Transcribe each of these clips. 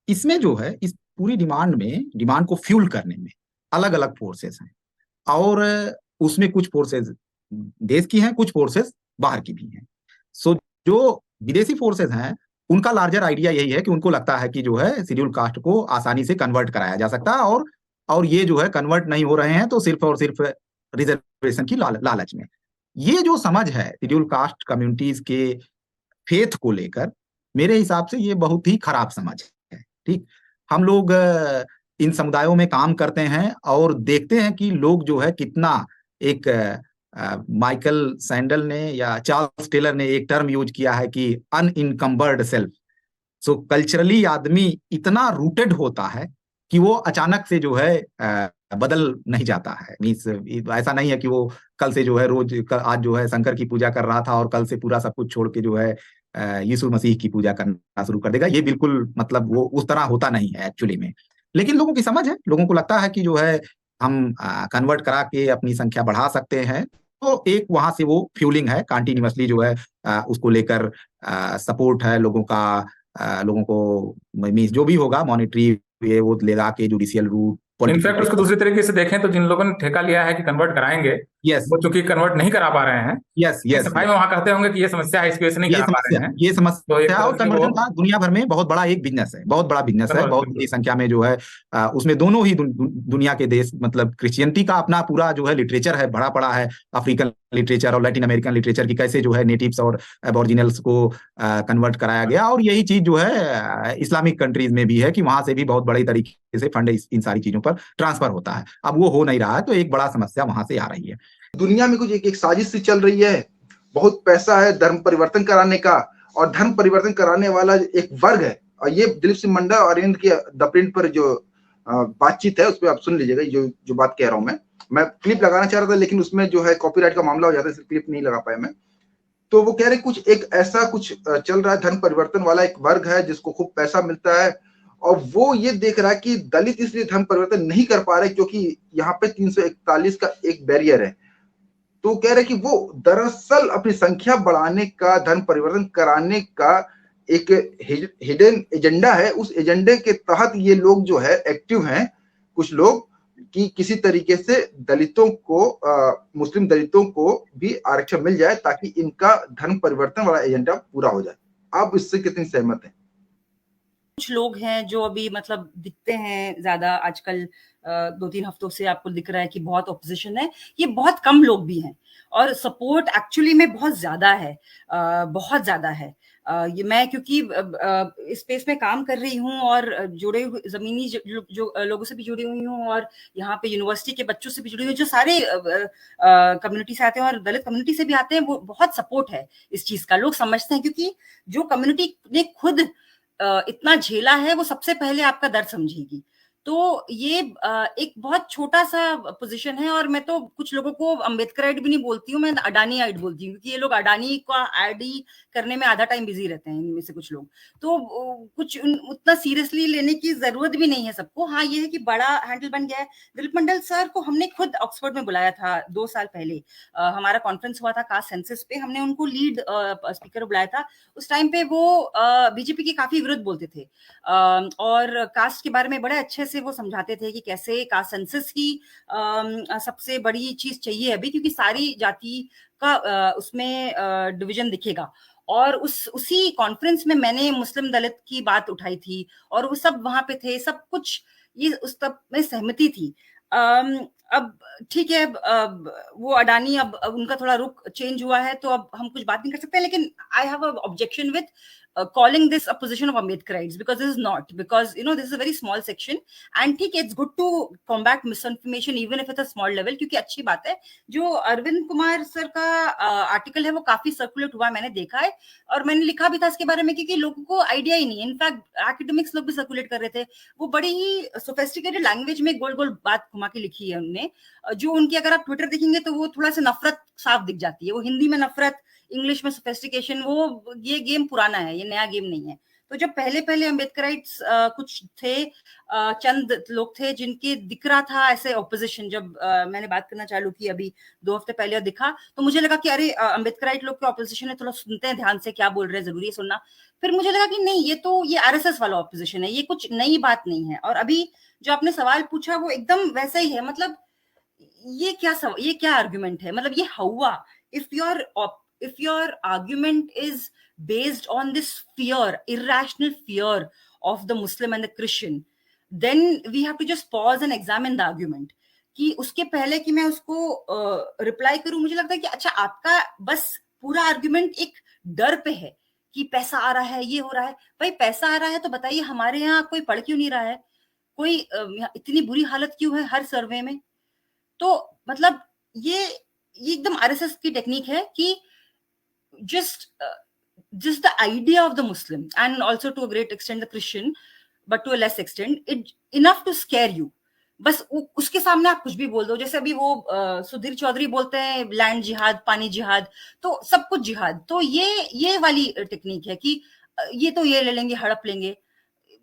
इसमें जो है इस पूरी डिमांड को फ्यूल करने में अलग अलग फोर्सेस हैं, और उसमें कुछ फोर्सेस देश की हैं, कुछ फोर्सेस बाहर की भी हैं। सो जो विदेशी फोर्सेस हैं, उनका लार्जर आइडिया यही है कि उनको लगता है कि जो है शेड्यूल कास्ट को आसानी से कन्वर्ट कराया जा सकता है, और ये जो है कन्वर्ट नहीं हो रहे हैं तो सिर्फ और सिर्फ रिजर्वेशन की लालच में। ये जो समझ है शेड्यूल कास्ट कम्युनिटीज के फेथ को लेकर, मेरे हिसाब से ये बहुत ही खराब समझ है। ठीक, हम लोग इन समुदायों में काम करते हैं और देखते हैं कि लोग जो है कितना एक माइकल सैंडल ने या चार्ल्स टेलर ने एक टर्म यूज किया है कि अनइनकम्बर्ड सेल्फ। सो कल्चरली आदमी इतना रूटेड होता है कि वो अचानक से जो है बदल नहीं जाता है। मीन्स ऐसा नहीं है कि वो कल से जो है आज जो है शंकर की पूजा कर रहा था और कल से पूरा सब कुछ छोड़ के जो है यीशु मसीह की पूजा करना शुरू कर देगा। ये बिल्कुल मतलब वो उस तरह होता नहीं है एक्चुअली में। लेकिन लोगों की समझ है, लोगों को लगता है कि जो है हम कन्वर्ट करा के अपनी संख्या बढ़ा सकते हैं। तो एक वहां से वो फ्यूलिंग है कंटिन्यूअसली जो है, उसको लेकर सपोर्ट है लोगों का। लोगों को मीन्स जो भी होगा मॉनिटरी ये वो लगा के जुडिशियल रूट पॉलिटिकल इनफैक्ट उसको दूसरी तरीके से देखें तो जिन लोगों ने ठेका लिया है कि कन्वर्ट कराएंगे, यस वो चूंकि कन्वर्ट नहीं करा पा रहे हैं, यस ये यस सफाई में वहां कहते होंगे कि ये समस्या है, इस वजह से नहीं ये करा पा समस्या रहे हैं। ये तो एक समस्या और तरह से वो कन्वर्जन का दुनिया भर में बहुत बड़ा एक बिजनेस है, बहुत बड़ा बिजनेस है, बहुत बिल्कुल। बड़ी संख्या में जो है उसमें दोनों ही दुनिया के देश, मतलब क्रिश्चियनिटी का अपना पूरा जो है लिटरेचर है, भरा पड़ा है। अफ्रीकन लिटरेचर और लैटिन अमेरिकन लिटरेचर की कैसे जो है नेटिव्स और एबोरिजिनल्स को कन्वर्ट कराया गया, और यही चीज जो है इस्लामिक कंट्रीज में भी है कि वहां से भी बहुत बड़े तरीके से फंड इन सारी चीजों पर ट्रांसफर होता है। अब वो हो नहीं रहा है, तो एक बड़ा समस्या वहां से आ रही है। दुनिया में कुछ एक साजिश सी चल रही है, बहुत पैसा है धर्म परिवर्तन कराने का, और धर्म परिवर्तन कराने वाला एक वर्ग है। और ये दिलीप सिंह मंडा और अरविंद की द प्रिंट पर जो बातचीत है उस पर आप सुन लीजिएगा, जो जो बात कह रहा हूं मैं क्लिप लगाना चाह रहा था लेकिन उसमें जो है कॉपीराइट का मामला हो जाता है, इसलिए क्लिप नहीं लगा पाया मैं। तो वो कह रहे कुछ एक ऐसा कुछ चल रहा है, धर्म परिवर्तन वाला एक वर्ग है जिसको खूब पैसा मिलता है, और वो ये देख रहा है कि दलित इसलिए धर्म परिवर्तन नहीं कर पा रहे क्योंकि यहाँ पे 341 का एक बैरियर है। तो कह रहे कि वो दरअसल अपनी संख्या बढ़ाने का, धर्म परिवर्तन कराने का एक हिडन एजेंडा है। उस एजेंडे के तहत ये लोग जो है एक्टिव हैं, कुछ लोग, कि किसी तरीके से दलितों को, मुस्लिम दलितों को भी आरक्षण मिल जाए ताकि इनका धर्म परिवर्तन वाला एजेंडा पूरा हो जाए। आप इससे कितनी सहमत हैं? कुछ लोग हैं जो अभी मतलब दिखते हैं ज्यादा आजकल, 2-3 हफ्तों से आपको दिख रहा है कि बहुत ऑपोजिशन है। ये बहुत कम लोग भी हैं और सपोर्ट एक्चुअली में बहुत ज्यादा है, बहुत ज्यादा है। ये मैं क्योंकि इस स्पेस में काम कर रही हूँ और जुड़े हुए जमीनी जो लोगों से भी जुड़ी हुई हूँ, और यहाँ पे यूनिवर्सिटी के बच्चों से भी जुड़ी हुई, जो सारे कम्युनिटी से आते हैं और दलित कम्युनिटी से भी आते हैं, वो बहुत सपोर्ट है इस चीज का। लोग समझते हैं क्योंकि जो कम्युनिटी ने खुद इतना झेला है वो सबसे पहले आपका दर्द समझेगी। तो ये एक बहुत छोटा सा पोजीशन है, और मैं तो कुछ लोगों को अम्बेडकराइट भी नहीं बोलती हूँ, मैं अडानी आइट बोलती हूँ, क्योंकि ये लोग अडानी का आईडी करने में आधा टाइम बिजी रहते हैं इनमें से कुछ लोग। तो कुछ उतना सीरियसली लेने की जरूरत भी नहीं है सबको। हाँ, ये है कि बड़ा हैंडल बन गया है। दिलीप मंडल सर को हमने खुद ऑक्सफोर्ड में बुलाया था 2 साल पहले, हमारा कॉन्फ्रेंस हुआ था कास्ट सेंसस पे, हमने उनको लीड स्पीकर बुलाया था। उस टाइम पे वो बीजेपी के काफी विरुद्ध बोलते थे, और कास्ट के बारे में बड़े अच्छे से वो समझाते थे कि कैसे कास्ट सेंसस ही सबसे बड़ी चीज चाहिए अभी, क्योंकि सारी जाति का उसमें डिवीजन दिखेगा। और उसी कॉन्फ्रेंस में मैंने मुस्लिम दलित की बात उठाई थी, और वो सब वहां पे थे, सब कुछ ये उस तब में सहमति थी। अब ठीक है, अब वो अडानी, अब उनका थोड़ा रुख चेंज हुआ है, तो अब हम कुछ बात नहीं कर सकते, लेकिन I have a objection with calling this a position of Ambedkarites, because this is not, because this is a very small section, and ठीक है, it's good to combat misinformation even if it's a small level, क्योंकि अच्छी बात है। जो Arvind Kumar sir का article है वो काफी सर्कुलेट हुआ, मैंने देखा है, और मैंने लिखा भी था इसके बारे में, क्योंकि लोगों को आइडिया ही नहीं है। इनफैक्ट एकेडमिक्स लोग भी सर्कुलेट कर रहे थे। वो बड़ी ही सोफेस्टिकेटेड लैंग्वेज में गोल गोल बात घुमा के लिखी है उनने, जो उनकी अगर आप ट्विटर देखेंगे तो वो थोड़ा सा नफरत साफ दिख जाती है। वो हिंदी में नफरत, इंग्लिश में सोफेस्टिकेशन, वो ये गेम पुराना है, ये नया गेम नहीं है। तो जब पहले पहले अम्बेडकराइट्स कुछ थे, चंद लोग थे जिनके दिख रहा था ऐसे ऑपोजिशन, जब मैंने बात करना चालू की अभी 2 हफ्ते पहले और दिखा, तो मुझे लगा कि अरे अम्बेडकराइट लोग के ऑपोजिशन है, थोड़ा सुनते हैं ध्यान से क्या बोल रहे हैं, जरूरी है सुनना। फिर मुझे लगा कि नहीं, ये आरएसएस वाला ऑपोजिशन है, ये कुछ नई बात नहीं है। और अभी जो आपने सवाल पूछा वो एकदम वैसा ही है। मतलब ये क्या आर्गुमेंट है? मतलब ये हुआ, if your argument is based on this irrational fear of the Muslim and the Christian, then we have to just pause and examine the argument. कि उसके पहले कि मैं उसको रिप्लाई करूं, मुझे लगता है कि अच्छा, आपका बस पूरा आर्गुमेंट एक डर पे है कि पैसा आ रहा है, ये हो रहा है। भाई पैसा आ रहा है तो बताइए, हमारे यहाँ कोई पढ़ क्यों नहीं रहा है? कोई इतनी बुरी हालत क्यों है हर सर्वे में? तो मतलब ये एकदम आरएसएस की टेक्निक है कि just the idea of the Muslim, and also to a great extent the Christian, but to a less extent, it enough to scare you. बस उसके सामने आप कुछ भी बोल दो। जैसे अभी वो सुधीर चौधरी बोलते हैं लैंड जिहाद, पानी जिहाद, तो सब कुछ जिहाद। तो ये वाली टेक्निक है कि ये ले लेंगे, हड़प लेंगे।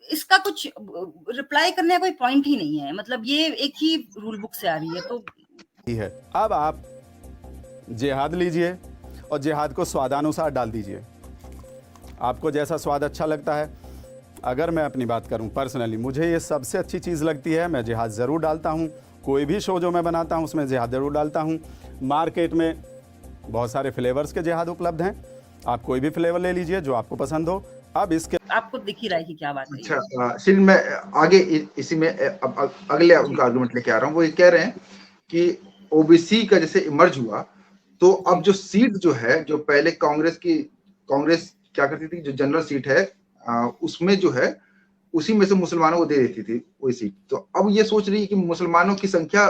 इसका कुछ रिप्लाई करने का कोई पॉइंट ही नहीं है। मतलब ये एक ही रूल बुक से आ रही है। तो है अब आप जिहाद लीजिए और जिहाद को स्वादानुसार डाल दीजिए, आपको जैसा स्वाद अच्छा लगता है। अगर मैं अपनी बात करूं पर्सनली, मुझे ये सबसे अच्छी चीज़ लगती है। मैं जिहाद ज़रूर डालता हूं, कोई भी शो जो मैं बनाता हूं उसमें जिहाद ज़रूर डालता हूं। मार्केट में बहुत सारे फ्लेवर्स के जिहाद उपलब्ध हैं, आप कोई भी फ्लेवर ले लीजिए जो आपको पसंद हो। अब इसके आपको दिख ही रहा है कि क्या बात है। अच्छा सिल, मैं आगे इसी में अगले उनका आर्गुमेंट लेके आ रहा हूँ। वो ये कह रहे हैं कि ओबीसी का जैसे इमर्ज हुआ, तो अब जो सीट जो है, जो पहले कांग्रेस क्या करती थी, जो जनरल सीट है उसमें जो है उसी में से मुसलमानों को दे देती थी वही सीट। तो अब ये सोच रही है कि मुसलमानों की संख्या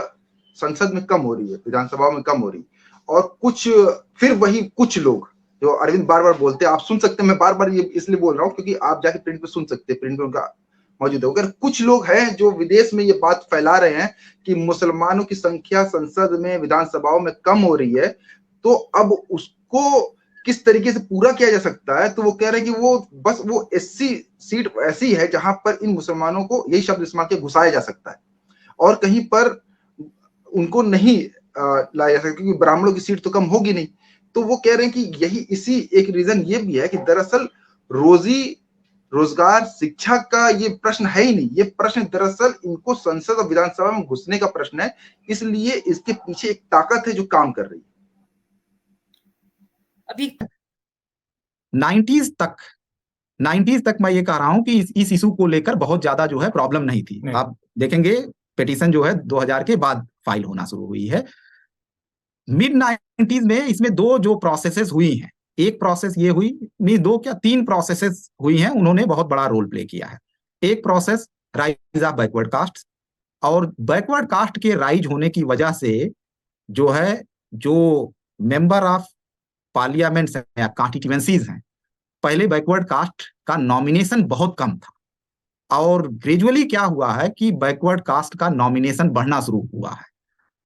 संसद में कम हो रही है, विधानसभा में कम हो रही, और फिर वही कुछ लोग जो अरविंद बार बार बोलते हैं, आप सुन सकते हैं, मैं बार बार ये इसलिए बोल रहा हूँ क्योंकि आप जाके प्रिंट पे सुन सकते हैं, प्रिंट पे उनका मौजूद है। अगर कुछ लोग हैं जो विदेश में ये बात फैला रहे हैं कि मुसलमानों की संख्या संसद में, विधानसभाओं में कम हो रही है, तो अब उसको किस तरीके से पूरा किया जा सकता है? तो वो कह रहे हैं कि वो एससी सीट ऐसी है जहां पर इन मुसलमानों को यही शब्द इस्तेमाल के घुसाया जा सकता है और कहीं पर उनको नहीं लाया जा सकता, क्योंकि ब्राह्मणों की सीट तो कम होगी नहीं। तो वो कह रहे हैं कि इसी एक रीजन ये भी है कि दरअसल रोजगार, शिक्षा का ये प्रश्न है ही नहीं। ये प्रश्न दरअसल इनको संसद और विधानसभा में घुसने का प्रश्न है, इसलिए इसके पीछे एक ताकत है जो काम कर रही है। अभी 90s तक मैं ये कह रहा हूं कि इस इशू को लेकर बहुत ज्यादा जो है प्रॉब्लम नहीं थी। आप देखेंगे पिटीशन जो है 2000 के बाद फाइल होना शुरू हुई है। मिड 90s में इसमें दो जो प्रोसेसेस हुई हैं, एक प्रोसेस ये हुई, नहीं 3 प्रोसेसेस हुई हैं, उन्होंने बहुत बड़ा रोल प्ले किया है। एक process rise of backward caste, और बैकवर्ड कास्ट के राइज होने की वजह से जो है, जो मेंबर ऑफ पार्लियामेंट या कॉन्स्टिट्यूएंसीज हैं, पहले बैकवर्ड कास्ट का नॉमिनेशन बहुत कम था, और ग्रेजुअली क्या हुआ है कि बैकवर्ड कास्ट का नॉमिनेशन बढ़ना शुरू हुआ है।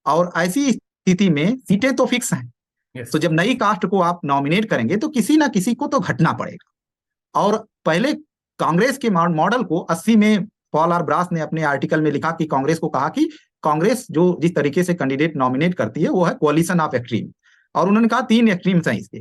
और ऐसी स्थिति में सीटें तो फिक्स हैं, तो जब नई कास्ट को आप नॉमिनेट करेंगे तो किसी ना किसी को तो घटना पड़ेगा। और पहले कांग्रेस के मॉडल को 80 में पॉल आर ब्रास ने अपने आर्टिकल में लिखा कि कांग्रेस को कहा कि कांग्रेस जो जिस तरीके से कैंडिडेट नॉमिनेट करती है वो है कोलिशन ऑफ एक्सट्रीम, और उन्होंने कहा 3 एक्सट्रीम्स हैं इसके।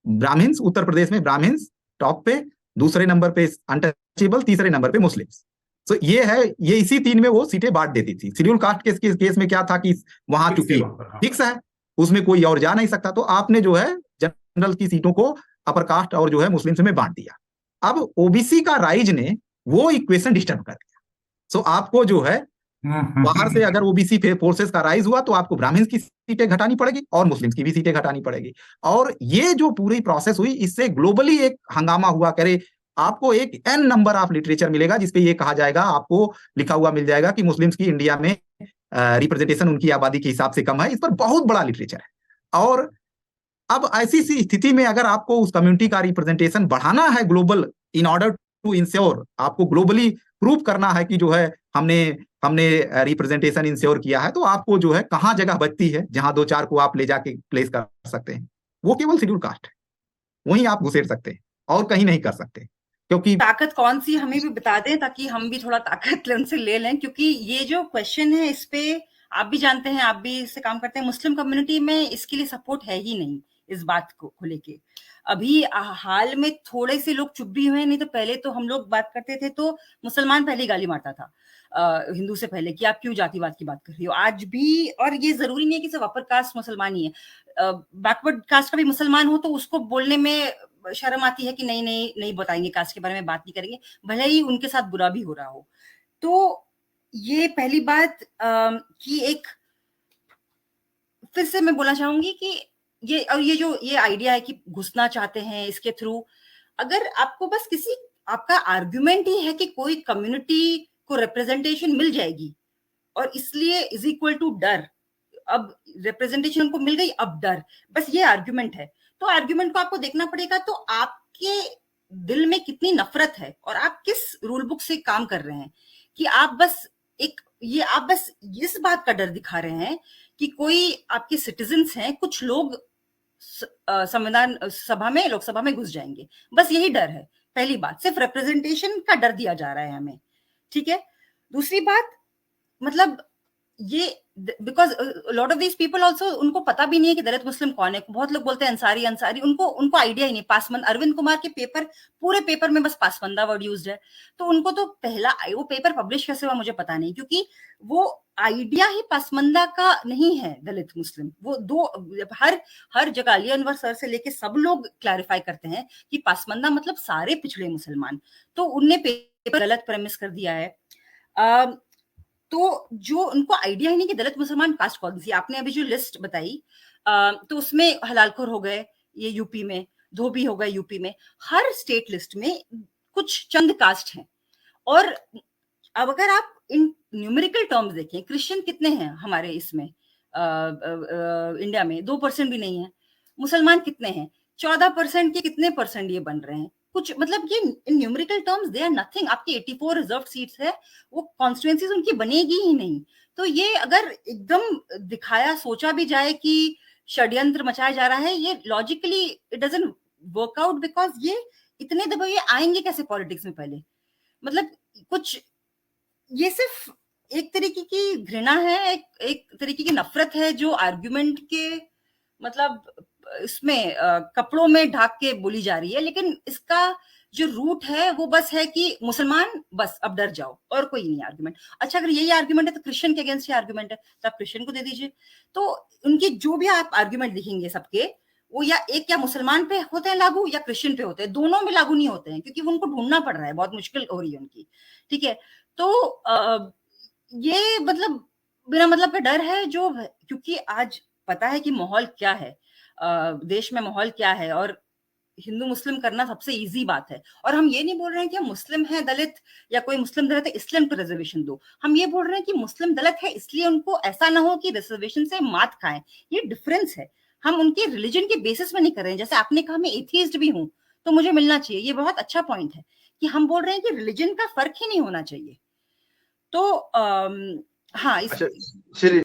ब्राह्मण्स, उत्तर प्रदेश में ब्राह्मण्स टॉप पे, दूसरे नंबर पे अनटचेबल, तीसरे नंबर पे मुस्लिम्स। तो ये इसी 3 में वो सीटें बांट देती थी। शेड्यूल कास्ट के केस में क्या था कि वहां चूंकि फिक्स है, उसमें कोई और जा नहीं सकता, तो आपने जो है जनरल की सीटों को अपर कास्ट और जो है मुस्लिम्स में बांट दिया। अब ओबीसी का राइज ने वो इक्वेशन डिस्टर्ब कर दिया। सो आपको जो है बाहर से अगर ओबीसी फोर्सेस का राइज हुआ तो आपको ब्राह्मण्स की सीटें घटानी पड़ेगी और मुस्लिम्स की भी सीटें घटानी पड़ेगी। और ये जो पूरी प्रोसेस हुई, इससे ग्लोबली एक हंगामा हुआ। करे आपको एक n नंबर ऑफ लिटरेचर मिलेगा जिसपे ये कहा जाएगा, आपको लिखा हुआ मिल जाएगा कि मुस्लिम्स की इंडिया में रिप्रेजेंटेशन उनकी आबादी के हिसाब से कम है। इस पर बहुत बड़ा लिटरेचर है। और अब ऐसी स्थिति में अगर आपको उस कम्युनिटी का रिप्रेजेंटेशन बढ़ाना है global, in order to ensure, आपको ग्लोबली प्रूव करना है कि जो है हमने रिप्रेजेंटेशन इंश्योर किया है, तो आपको जो है कहाँ जगह बचती है जहां 2-4 को आप ले जाके प्लेस कर सकते हैं, वो केवल शेड्यूल कास्ट है, वहीं आप घुसेड़ सकते हैं और कहीं नहीं कर सकते। क्योंकि ताकत कौन सी हमें भी बता दें ताकि हम भी थोड़ा ताकत उनसे ले लें, क्योंकि ये जो क्वेश्चन है इस पे आप भी जानते हैं, आप भी इससे काम करते हैं, मुस्लिम कम्युनिटी में इसके लिए सपोर्ट है ही नहीं इस बात को लेके। अभी हाल में थोड़े से लोग चुप भी हुए हैं, नहीं तो पहले तो हम लोग बात करते थे तो मुसलमान पहले गाली मारता था हिंदू से पहले कि आप क्यों जातिवाद की बात कर रही हो। आज भी, और ये जरूरी नहीं है कि सिर्फ अपर कास्ट मुसलमान ही है, बैकवर्ड कास्ट का भी मुसलमान हो तो उसको बोलने में शर्म आती है कि नहीं नहीं नहीं बताएंगे, कास्ट के बारे में बात नहीं करेंगे, भले ही उनके साथ बुरा भी हो रहा हो। तो ये पहली बात कि एक फिर से मैं बोलना चाहूंगी कि ये आइडिया है कि घुसना चाहते हैं इसके थ्रू, अगर आपको बस आपका आर्गुमेंट ही है कि कोई कम्युनिटी को रिप्रेजेंटेशन मिल जाएगी और इसलिए इज इक्वल टू डर, अब रिप्रेजेंटेशन उनको मिल गई अब डर, बस ये आर्गुमेंट है, तो आर्गुमेंट को आपको देखना पड़ेगा तो आपके दिल में कितनी नफरत है और आप किस रूल बुक से काम कर रहे हैं कि आप बस इस बात का डर दिखा रहे हैं कि कोई आपके सिटीजन्स हैं, कुछ लोग संविधान सभा में, लोकसभा में घुस जाएंगे, बस यही डर है। पहली बात, सिर्फ रिप्रेजेंटेशन का डर दिया जा रहा है हमें, ठीक है। दूसरी बात, मतलब ये because lot of these people also, उनको पता भी नहीं है कि दलित मुस्लिम कौन है। बहुत लोग बोलते हैं अंसारी, उनको आइडिया ही नहीं। पासवान, अरविंद कुमार के पूरे पेपर में बस पासवंदा वर्ड यूज्ड है, तो उनको तो वो पेपर पब्लिश कैसे हुआ मुझे पता नहीं, क्योंकि वो आइडिया ही पासवंदा का नहीं है दलित मुस्लिम। वो हर जगह अली अनवर सर से लेके सब लोग क्लैरिफाई करते हैं कि पासवंदा मतलब सारे पिछड़े मुसलमान, तो उनने पेपर गलत प्रेमिस कर दिया है। तो जो उनको आइडिया ही नहीं कि दलित मुसलमान कास्ट कौन सी। आपने अभी जो लिस्ट बताई तो उसमें हलालखोर हो गए ये यूपी में, धोबी हो गए यूपी में, हर स्टेट लिस्ट में कुछ चंद कास्ट हैं। और अब अगर आप इन न्यूमेरिकल टर्म्स देखें, क्रिश्चियन कितने हैं हमारे इसमें इंडिया में? 2% भी नहीं है। मुसलमान कितने हैं? 14% के कितने परसेंट ये बन रहे हैं? कुछ मतलब ये in numerical terms they are nothing. आपकी 84 रिजर्व सीट्स है, वो कॉन्स्टिट्यूएंसीज उनकी बनेगी ही नहीं। तो ये अगर एकदम दिखाया सोचा भी जाए कि षड्यंत्र मचाया जा रहा है, ये logically it doesn't work out, because ये इतने दबे ये आएंगे कैसे पॉलिटिक्स में? पहले मतलब कुछ, ये सिर्फ एक तरीके की घृणा है, एक तरीके की नफरत है जो आर्गुमेंट के मतलब इसमें कपड़ों में ढाक के बोली जा रही है, लेकिन इसका जो रूट है वो बस है कि मुसलमान बस अब डर जाओ, और कोई नहीं आर्गुमेंट। अच्छा, अगर यही आर्गुमेंट है तो क्रिश्चियन के अगेंस्ट ही आर्गुमेंट है, तो आप क्रिश्चियन को दे दीजिए। तो उनके जो भी आप आर्गुमेंट दिखेंगे सबके, वो या मुसलमान पे होते हैं लागू या क्रिश्चियन पे होते हैं, दोनों में लागू नहीं होते हैं, क्योंकि उनको ढूंढना पड़ रहा है, बहुत मुश्किल हो रही है उनकी, ठीक है। तो ये मतलब बिना मतलब का डर है, जो क्योंकि आज पता है कि माहौल क्या है, देश में माहौल क्या है, और हिंदू मुस्लिम करना सबसे इजी बात है। और हम ये नहीं बोल रहे हैं कि हम मुस्लिम हैं दलित, या कोई मुस्लिम दलित है इसलिए उनको रिजर्वेशन दो। हम ये बोल रहे हैं कि मुस्लिम दलित है इसलिए उनको ऐसा ना हो कि रिजर्वेशन से मात खाएं। ये डिफरेंस है। हम उनके रिलीजन के बेसिस में नहीं कर रहे हैं। जैसे आपने कहा मैं एथियस्ट भी हूं तो मुझे मिलना चाहिए, ये बहुत अच्छा पॉइंट है कि हम बोल रहे हैं कि रिलीजन का फर्क ही नहीं होना चाहिए। तो हाँ, अच्छा श्री